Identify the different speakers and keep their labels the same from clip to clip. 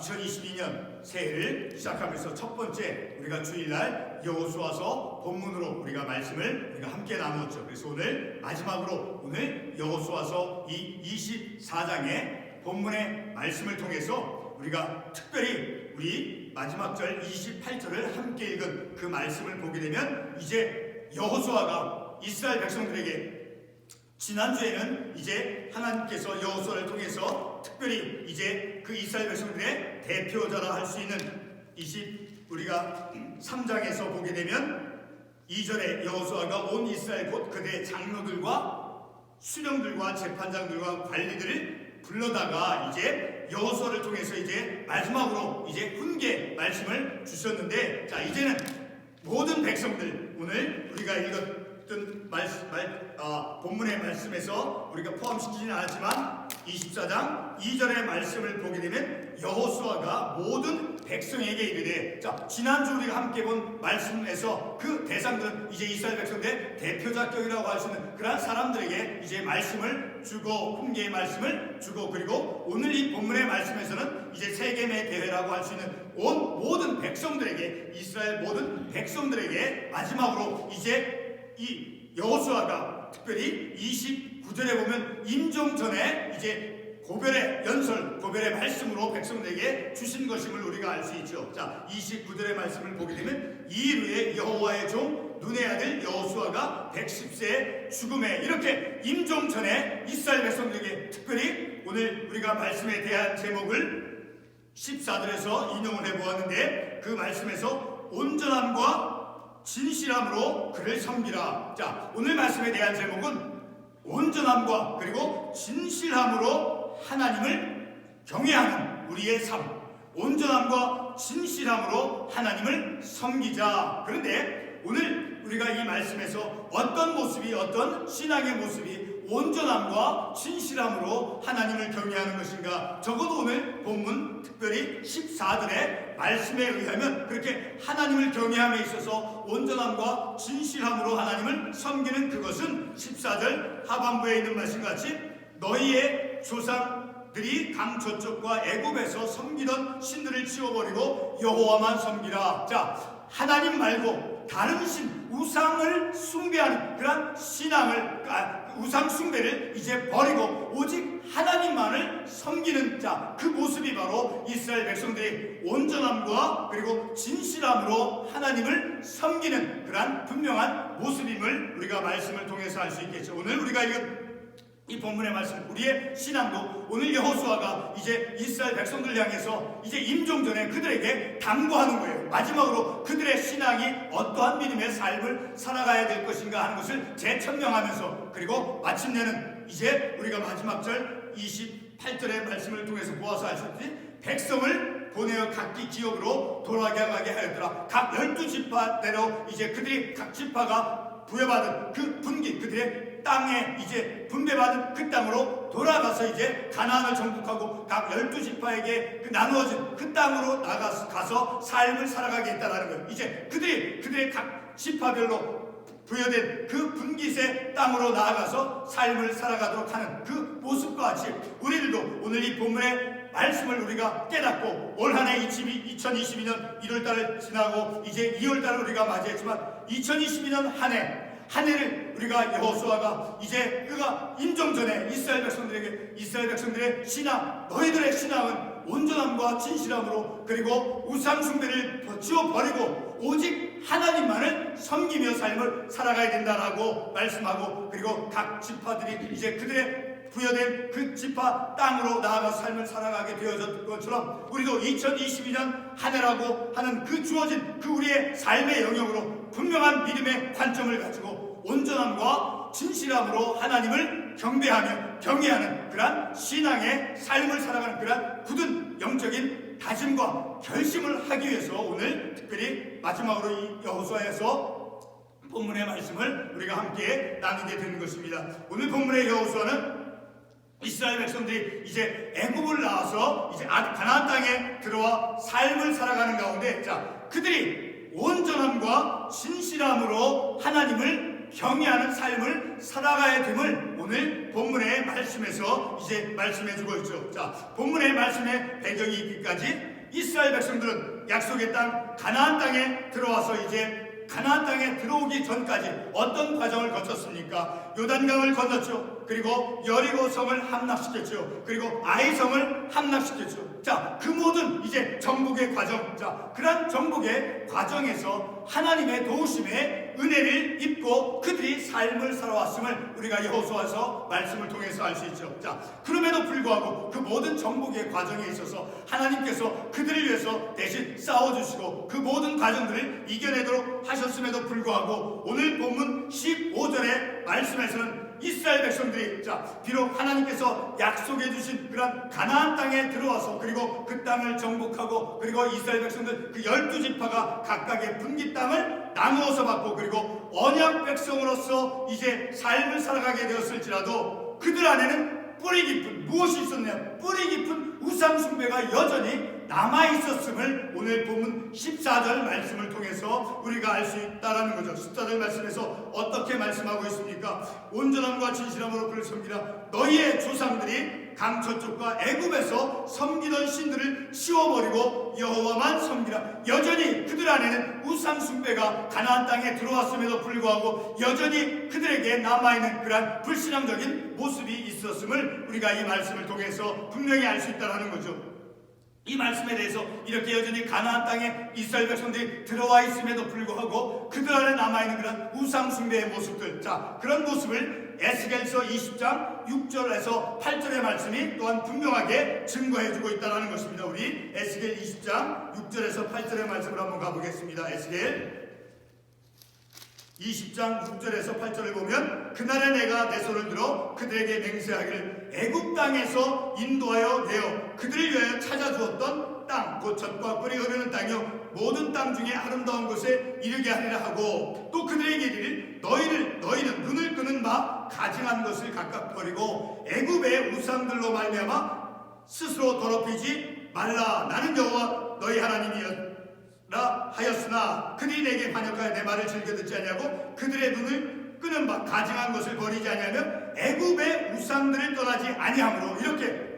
Speaker 1: 2022년 새해를 시작하면서 첫 번째 우리가 주일날 여호수아서 본문으로 우리가 말씀을 우리가 함께 나누었죠. 그래서 오늘 마지막으로 오늘 여호수아서 이 24장의 본문의 말씀을 통해서 우리가 특별히 우리 마지막 절 28절을 함께 읽은 그 말씀을 보게 되면 이제 여호수아가 이스라엘 백성들에게 지난주에는 이제 하나님께서 여호수아를 통해서 특별히 이제 그 이스라엘 백성들의 대표자라 할 수 있는 우리가 3장에서 보게 되면 2절에 여호수아가 온 이스라엘 곧 그들의 장로들과 수령들과 재판장들과 관리들을 불러다가 이제 여호수아를 통해서 이제 마지막으로 이제 훈계 말씀을 주셨는데, 자 이제는 모든 백성들 오늘 우리가 읽었던 본문의 말씀에서 우리가 포함시키지는 않았지만 24장 2절의 말씀을 보게 되면 여호수아가 모든 백성에게 이르되, 자 지난주 우리가 함께 본 말씀에서 그 대상들은 이제 이스라엘 백성들의 대표자격이라고 할 수 있는 그러한 사람들에게 이제 말씀을 주고 훈계의 말씀을 주고, 그리고 오늘 이 본문의 말씀에서는 이제 세겜의 대회라고 할 수 있는 온 모든 백성들에게, 이스라엘 모든 백성들에게 마지막으로 이제 이 여호수아가 특별히 29절에 보면 임종 전에 이제 고별의 연설, 고별의 말씀으로 백성들에게 주신 것임을 우리가 알 수 있죠. 자 29절의 말씀을 보게 되면 이일 후에 여호와의 종 눈의 아들 여호수아가 110세에 죽음에, 이렇게 임종 전에 이스라엘 백성들에게 특별히 오늘 우리가 말씀에 대한 제목을 14절에서 인용을 해보았는데, 그 말씀에서 온전함과 진실함으로 그를 섬기라. 자 오늘 말씀에 대한 제목은 온전함과 그리고 진실함으로 하나님을 경외하는 우리의 삶, 온전함과 진실함으로 하나님을 섬기자. 그런데 오늘 우리가 이 말씀에서 어떤 모습이, 어떤 신앙의 모습이 온전함과 진실함으로 하나님을 경외하는 것인가? 적어도 오늘 본문 특별히 14절의 말씀에 의하면 그렇게 하나님을 경외함에 있어서 온전함과 진실함으로 하나님을 섬기는 그것은 14절 하반부에 있는 말씀과 같이 너희의 조상들이 강 저쪽과 애굽에서 섬기던 신들을 치워버리고 여호와만 섬기라. 자 하나님 말고 다른 신, 우상을 숭배하는 그런 신앙을, 우상 숭배를 이제 버리고 오직 하나님만을 섬기는 자, 그 모습이 바로 이스라엘 백성들의 온전함과 그리고 진실함으로 하나님을 섬기는 그러한 분명한 모습임을 우리가 말씀을 통해서 알 수 있겠죠. 오늘 우리가 읽은 이 본문의 말씀, 우리의 신앙도 오늘 여호수아가 이제 이스라엘 백성들 향해서 이제 임종 전에 그들에게 당부하는 거예요. 마지막으로 그들의 신앙이 어떠한 믿음의 삶을 살아가야 될 것인가 하는 것을 재천명하면서, 그리고 마침내는 이제 우리가 마지막 절 28절의 말씀을 통해서 보아서 알 수 있듯이 백성을 보내어 각기 지역으로 돌아가게 하였더라. 각 12지파대로 이제 그들이 각 지파가 부여받은 그 분기, 그들의 땅에 이제 분배받은 그 땅으로 돌아가서 이제 가나안을 정복하고 각 12지파에게 그 나누어진 그 땅으로 가서 삶을 살아가게 했다라는 거예요. 이제 그들의 각 지파별로 부여된 그 분깃의 땅으로 나아가서 삶을 살아가도록 하는 그 모습과 같이 우리들도 오늘 이 본문의 말씀을 우리가 깨닫고 올 한 해 2022년 1월달을 지나고 이제 2월달을 우리가 맞이했지만 2022년 한 해를 우리가 여호수아가 이제 그가 임종 전에 이스라엘 백성들의 신앙, 너희들의 신앙은 온전함과 진실함으로 그리고 우상 숭배를 지워버리고 오직 하나님만을 섬기며 삶을 살아가야 된다라고 말씀하고, 그리고 각 지파들이 이제 그들의 부여된 그 지파 땅으로 나아가서 삶을 살아가게 되어졌던 것처럼 우리도 2022년 한 해라고 하는 그 주어진 그 우리의 삶의 영역으로 분명한 믿음의 관점을 가지고 온전함과 진실함으로 하나님을 경배하며 경외하는 그러한 신앙의 삶을 살아가는 그러한 굳은 영적인 다짐과 결심을 하기 위해서 오늘 특별히 마지막으로 이 여호수아에서 본문의 말씀을 우리가 함께 나누게 되는 것입니다. 오늘 본문의 여호수아는 이스라엘 백성들이 이제 애굽을 나와서 이제 가나안 땅에 들어와 삶을 살아가는 가운데, 자 그들이 온전함과 진실함으로 하나님을 경외하는 삶을 살아가야 됨을 오늘 본문의 말씀에서 이제 말씀해주고 있죠. 자 본문의 말씀의 배경이 있기까지 이스라엘 백성들은 약속의 땅 가나안 땅에 들어와서 이제 가나안 땅에 들어오기 전까지 어떤 과정을 거쳤습니까? 요단강을 건넜죠. 그리고 여리고 성을 함락시켰죠. 그리고 아이성을 함락시켰죠. 자, 그 모든 이제 정복의 과정, 자, 그러한 정복의 과정에서 하나님의 도우심에 은혜를 입고 그들이 삶을 살아왔음을 우리가 여호수아서 말씀을 통해서 알 수 있죠. 자, 그럼에도 불구하고 그 모든 정복의 과정에 있어서 하나님께서 그들을 위해서 대신 싸워주시고 그 모든 과정들을 이겨내도록 하셨음에도 불구하고 오늘 본문 15절의 말씀에서는 이스라엘 백성들이 자 비록 하나님께서 약속해 주신 그런 가나안 땅에 들어와서 그리고 그 땅을 정복하고 그리고 이스라엘 백성들 그 12지파가 각각의 분기 땅을 나누어서 받고 그리고 언약 백성으로서 이제 삶을 살아가게 되었을지라도 그들 안에는 뿌리 깊은 무엇이 있었냐? 뿌리 깊은 우상 숭배가 여전히 남아 있었음을 오늘 본문 14절 말씀을 통해서 우리가 알 수 있다라는 거죠. 14절 말씀에서 어떻게 말씀하고 있습니까? 온전함과 진실함으로 그를 섬기라. 너희의 조상들이 강저쪽과 애굽에서 섬기던 신들을 치워버리고 여호와만 섬기라. 여전히 그들 안에는 우상 숭배가 가나안 땅에 들어왔음에도 불구하고 여전히 그들에게 남아있는 그러한 불신앙적인 모습이 있었음을 우리가 이 말씀을 통해서 분명히 알 수 있다는 거죠. 이 말씀에 대해서 이렇게 여전히 가나안 땅에 이스라엘 백성들이 들어와 있음에도 불구하고 그들 안에 남아있는 그런 우상 숭배의 모습들, 자 그런 모습을 에스겔서 20장 6절에서 8절의 말씀이 또한 분명하게 증거해주고 있다는 것입니다. 우리 에스겔 20장 6절에서 8절의 말씀을 한번 가보겠습니다. 에스겔 20장 6절에서 8절을 보면 그날에 내가 내 손을 들어 그들에게 맹세하기를 애굽 땅에서 인도하여 내어 그들을 위하여 찾아주었던 땅 곧 젖과 꿀이 흐르는 땅이요 모든 땅 중에 아름다운 곳에 이르게 하리라 하고 또 그들에게 이르기를 너희는 눈을 끄는 바 가증한 것을 각각 버리고 애굽의 우상들로 말미암아 스스로 더럽히지 말라. 나는 여호와 너희 하나님이여 하였으나 그들이 내게 반역하여 내 말을 즐겨 듣지 아니하고 그들의 눈을 끄는 바 가증한 것을 버리지 아니하면 애굽의 우상들을 떠나지 아니하므로 이렇게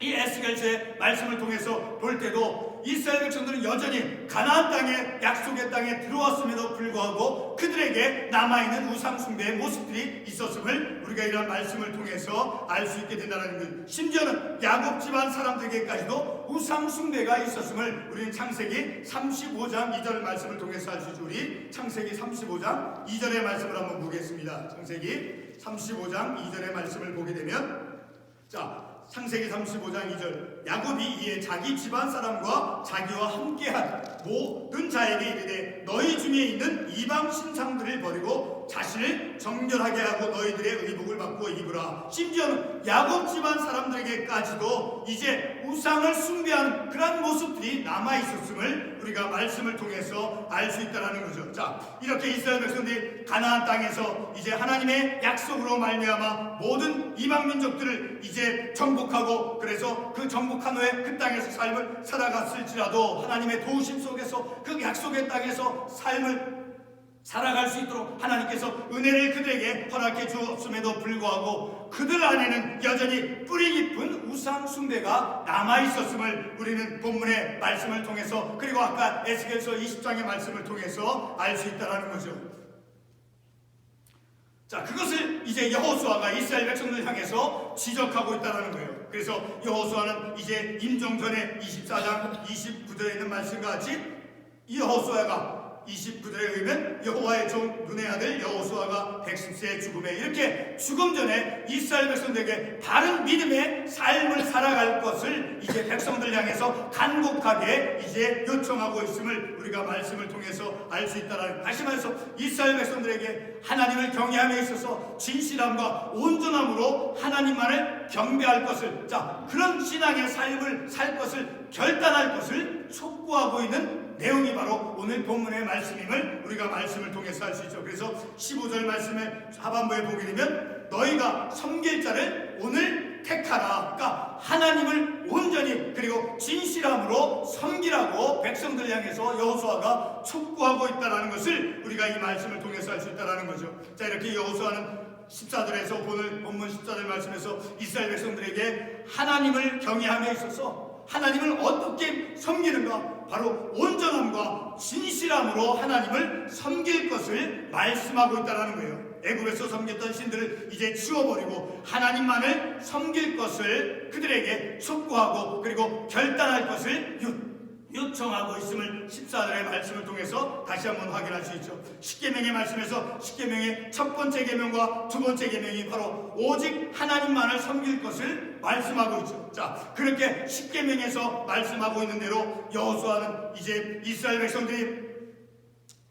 Speaker 1: 이 에스겔서의 말씀을 통해서 볼 때도 이스라엘 백성들은 여전히 가나안 땅에 약속의 땅에 들어왔음에도 불구하고 그들에게 남아있는 우상 숭배의 모습들이 있었음을 우리가 이런 말씀을 통해서 알 수 있게 된다는 것. 심지어는 야곱 집안 사람들에게까지도 우상 숭배가 있었음을 우리는 창세기 35장 2절 말씀을 통해서 알 수 있죠. 우리 창세기 35장 2절의 말씀을 한번 보겠습니다. 창세기 35장 2절의 말씀을 보게 되면 자 창세기 35장 2절 야곱이 이에 자기 집안 사람과 자기와 함께한 모든 자에게 이르되 너희 중에 있는 이방 신상들을 버리고 자신을 정결하게 하고 너희들의 의복을 받고 입으라. 심지어는 야곱 집안 사람들에게까지도 이제 우상을 숭배하는 그런 모습들이 남아있었음을 우리가 말씀을 통해서 알 수 있다는 거죠. 자 이렇게 이스라엘 백성들이 가나안 땅에서 이제 하나님의 약속으로 말미암아 모든 이방 민족들을 이제 정복하고 그래서 그 정복한 후에 그 땅에서 삶을 살아갔을지라도 하나님의 도우심 속에서 그 약속의 땅에서 삶을 살아갈 수 있도록 하나님께서 은혜를 그들에게 허락해 주었음에도 불구하고 그들 안에는 여전히 뿌리 깊은 우상 숭배가 남아있었음을 우리는 본문의 말씀을 통해서 그리고 아까 에스겔서 20장의 말씀을 통해서 알 수 있다는 거죠. 자 그것을 이제 여호수아가 이스라엘 백성들을 향해서 지적하고 있다는 거예요. 그래서 여호수아는 이제 임종전의 24장 29절에 있는 말씀과 같이 이 여호수아가 29절에 의하면 여호와의 종 눈의 아들 여호수아가 110세의 죽음에 이렇게 죽음 전에 이스라엘 백성들에게 바른 믿음의 삶을 살아갈 것을 이제 백성들 향해서 간곡하게 이제 요청하고 있음을 우리가 말씀을 통해서 알 수 있다라는. 다시 말해서 이스라엘 백성들에게 하나님을 경외함에 있어서 진실함과 온전함으로 하나님만을 경배할 것을 자 그런 신앙의 삶을 살 것을 결단할 것을 촉구하고 있는 내용이 바로 오늘 본문의 말씀임을 우리가 말씀을 통해서 알 수 있죠. 그래서 15절 말씀의 하반부에 보게 되면 너희가 섬길 자를 오늘 택하라. 그러니까 하나님을 온전히 그리고 진실함으로 섬기라고 백성들 향해서 여호수아가 촉구하고 있다는 것을 우리가 이 말씀을 통해서 알 수 있다는 거죠. 자 이렇게 여호수아는 14절에서 오늘 본문 14절 말씀에서 이스라엘 백성들에게 하나님을 경외함에 있어서 하나님을 어떻게 섬기는 바로 온전함과 진실함으로 하나님을 섬길 것을 말씀하고 있다는 거예요. 애굽에서 섬겼던 신들을 이제 치워버리고 하나님만을 섬길 것을 그들에게 촉구하고 그리고 결단할 것을 요청하고 있음을 14절의 말씀을 통해서 다시 한번 확인할 수 있죠. 십계명의 말씀에서 십계명의 첫 번째 계명과 두 번째 계명이 바로 오직 하나님만을 섬길 것을 말씀하고 있죠. 자, 그렇게 십계명에서 말씀하고 있는 대로 여호수아는 이제 이스라엘 백성들이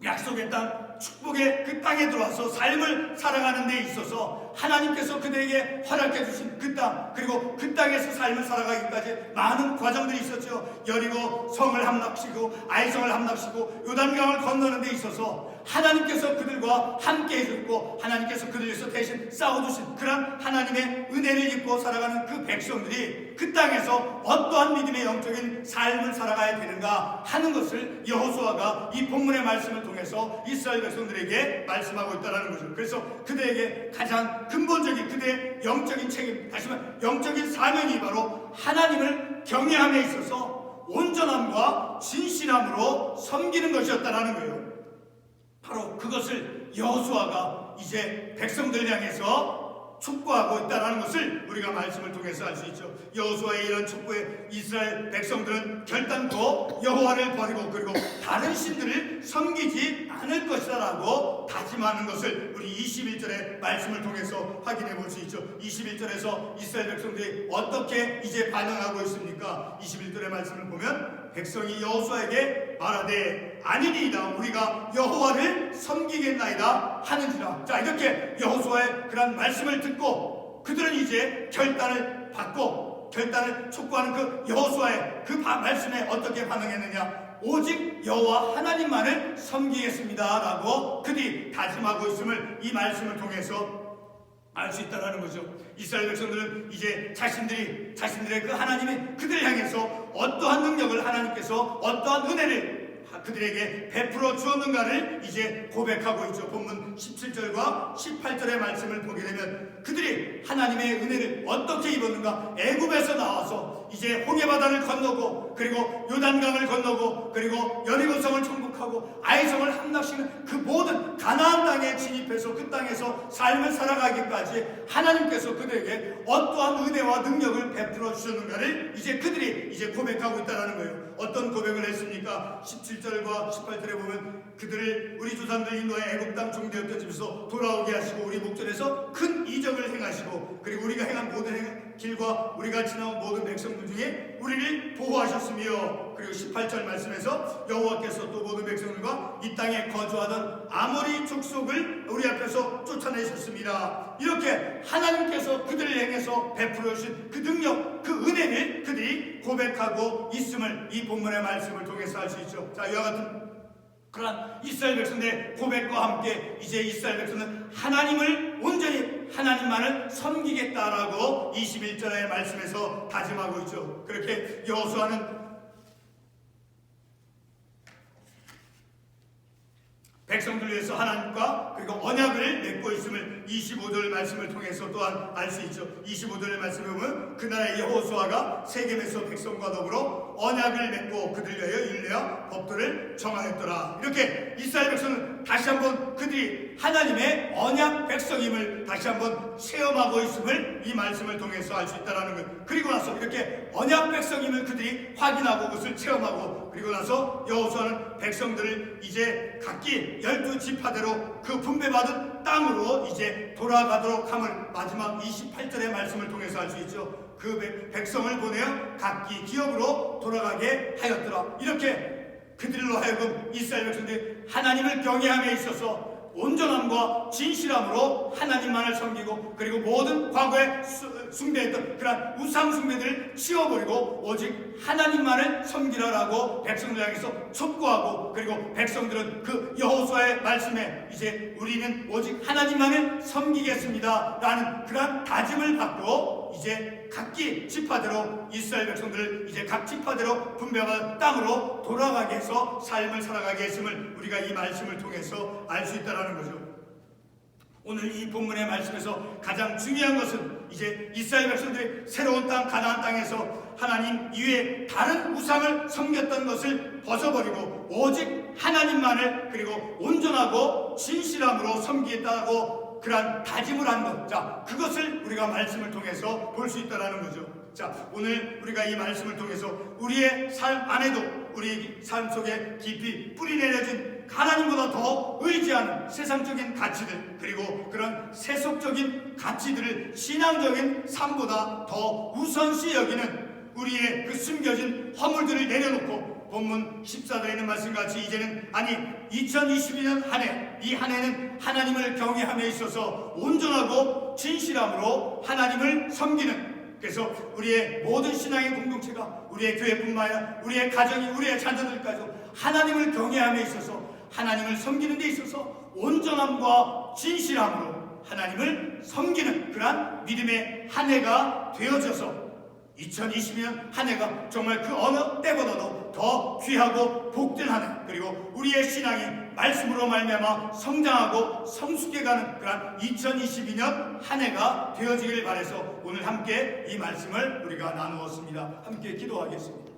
Speaker 1: 약속의 땅, 축복의 그 땅에 들어와서 삶을 살아가는 데 있어서 하나님께서 그들에게 허락해 주신 그 땅, 그리고 그 땅에서 삶을 살아가기까지 많은 과정들이 있었죠. 여리고 성을 함락시키고 아이성을 함락시키고 요단강을 건너는 데 있어서 하나님께서 그들과 함께 해주고 하나님께서 그들 위해서 대신 싸워주신 그런 하나님의 은혜를 입고 살아가는 그 백성들이 그 땅에서 어떠한 믿음의 영적인 삶을 살아가야 되는가 하는 것을 여호수아가 이 본문의 말씀을 통해서 이스라엘 백성들에게 말씀하고 있다는 거죠. 그래서 그들에게 가장 근본적인 그들의 영적인 책임, 다시 말해 영적인 사명이 바로 하나님을 경외함에 있어서 온전함과 진실함으로 섬기는 것이었다는 거예요. 바로 그것을 여호수아가 이제 백성들 향해서 촉구하고 있다는 것을 우리가 말씀을 통해서 알 수 있죠. 여호수아의 이런 촉구에 이스라엘 백성들은 결단코 여호와를 버리고 그리고 다른 신들을 섬기지 않을 것이다 라고 다짐하는 것을 우리 21절의 말씀을 통해서 확인해 볼 수 있죠. 21절에서 이스라엘 백성들이 어떻게 이제 반응하고 있습니까? 21절의 말씀을 보면 백성이 여호수아에게 말하되 아니니이다 우리가 여호와를 섬기겠나이다 하는지라. 자, 이렇게 여호수아의 그런 말씀을 듣고 그들은 이제 결단을 받고 결단을 촉구하는 그 여호수아의 그 말씀에 어떻게 반응했느냐? 오직 여호와 하나님만을 섬기겠습니다 라고 그들이 다짐하고 있음을 이 말씀을 통해서 알 수 있다는 거죠. 이스라엘 백성들은 이제 자신들의 그 하나님이 그들을 향해서 어떠한 능력을 하나님께서 어떠한 은혜를 그들에게 베풀어 주었는가를 이제 고백하고 있죠. 본문 17절과 18절의 말씀을 보게 되면 그들이 하나님의 은혜를 어떻게 입었는가? 애굽에서 나와서 이제 홍해바다를 건너고 그리고 요단강을 건너고 그리고 여리고성을 정복하고 아이성을 함락시키는 그 모든 가나안 땅에 진입해서 그 땅에서 삶을 살아가기까지 하나님께서 그들에게 어떠한 은혜와 능력을 베풀어 주셨는가를 이제 그들이 이제 고백하고 있다는 거예요. 어떤 고백을 했습니까? 17절과 18절에 보면 그들을 우리 조상들 인도해 애굽 땅 종되었던 집에서 돌아오게 하시고 우리 목전에서 큰 이적을 행하시고 그리고 우리가 행한 모든 길과 우리가 지나온 모든 백성들 중에 우리를 보호하셨으며 그리고 18절 말씀에서 여호와께서 또 모든 백성들과 이 땅에 거주하던 아모리 족속을 우리 앞에서 쫓아내셨습니다. 이렇게 하나님께서 그들을 향해서 베풀어 주신 그 능력, 그 은혜를 그들이 고백하고 있음을 이 본문의 말씀을 통해서 알 수 있죠. 자, 이와 같은 그러한 이스라엘 백성들의 고백과 함께 이제 이스라엘 백성은 하나님을 온전히 하나님만을 섬기겠다라고 21절의 말씀에서 다짐하고 있죠. 그렇게 여호수아는 백성들 위해서 하나님과 그리고 언약을 맺고 있음을 25절 말씀을 통해서 또한 알 수 있죠. 25절의 말씀에 보면 그날의 여호수아가 세겜에서 백성과 더불어 언약을 맺고 그들 위하여 율례와 법도를 정하였더라. 이렇게 이스라엘 백성은 다시 한번 그들이 하나님의 언약 백성임을 다시 한번 체험하고 있음을 이 말씀을 통해서 알 수 있다는 것. 그리고 나서 이렇게 언약 백성임을 그들이 확인하고 그것을 체험하고 그리고 나서 여호수아는 백성들을 이제 각기 12지파대로 그 분배받은 땅으로 이제 돌아가도록 함을 마지막 28절의 말씀을 통해서 알 수 있죠. 그 백성을 보내어 각기 기업으로 돌아가게 하였더라. 이렇게 그들로 하여금 이스라엘 백성들이 하나님을 경외함에 있어서 온전함과 진실함으로 하나님만을 섬기고 그리고 모든 과거에 숭배했던 그런 우상 숭배들을 치워버리고 오직 하나님만을 섬기라라고 백성들 향해서 촉구하고 그리고 백성들은 그 여호수아의 말씀에 이제 우리는 오직 하나님만을 섬기겠습니다 라는 그런 다짐을 받고 이제 각기 지파대로 이스라엘 백성들을 이제 각 지파대로 분배한 땅으로 돌아가게 해서 삶을 살아가게 했음을 우리가 이 말씀을 통해서 알 수 있다는 거죠. 오늘 이 본문의 말씀에서 가장 중요한 것은 이제 이스라엘 백성들이 새로운 땅 가나안 땅에서 하나님 이외에 다른 우상을 섬겼던 것을 벗어버리고 오직 하나님만을 그리고 온전하고 진실함으로 섬기겠다고 그러한 다짐을 한 것. 자, 그것을 우리가 말씀을 통해서 볼 수 있다는 거죠. 자, 오늘 우리가 이 말씀을 통해서 우리의 삶 안에도 우리 삶 속에 깊이 뿌리 내려진 하나님보다 더 의지하는 세상적인 가치들 그리고 그런 세속적인 가치들을 신앙적인 삶보다 더 우선시 여기는 우리의 그 숨겨진 허물들을 내려놓고 본문 14절에 있는 말씀같이 이제는 2022년 한 해, 이 한 해는 하나님을 경외함에 있어서 온전하고 진실함으로 하나님을 섬기는, 그래서 우리의 모든 신앙의 공동체가 우리의 교회뿐만 아니라 우리의 가정이 우리의 자녀들까지도 하나님을 경외함에 있어서 하나님을 섬기는 데 있어서 온전함과 진실함으로 하나님을 섬기는 그러한 믿음의 한 해가 되어져서 2022년 한 해가 정말 그 어느 때보다도 더 귀하고 복된 한 해, 그리고 우리의 신앙이 말씀으로 말미암아 성장하고 성숙해가는 그런 2022년 한 해가 되어지길 바라서 오늘 함께 이 말씀을 우리가 나누었습니다. 함께 기도하겠습니다.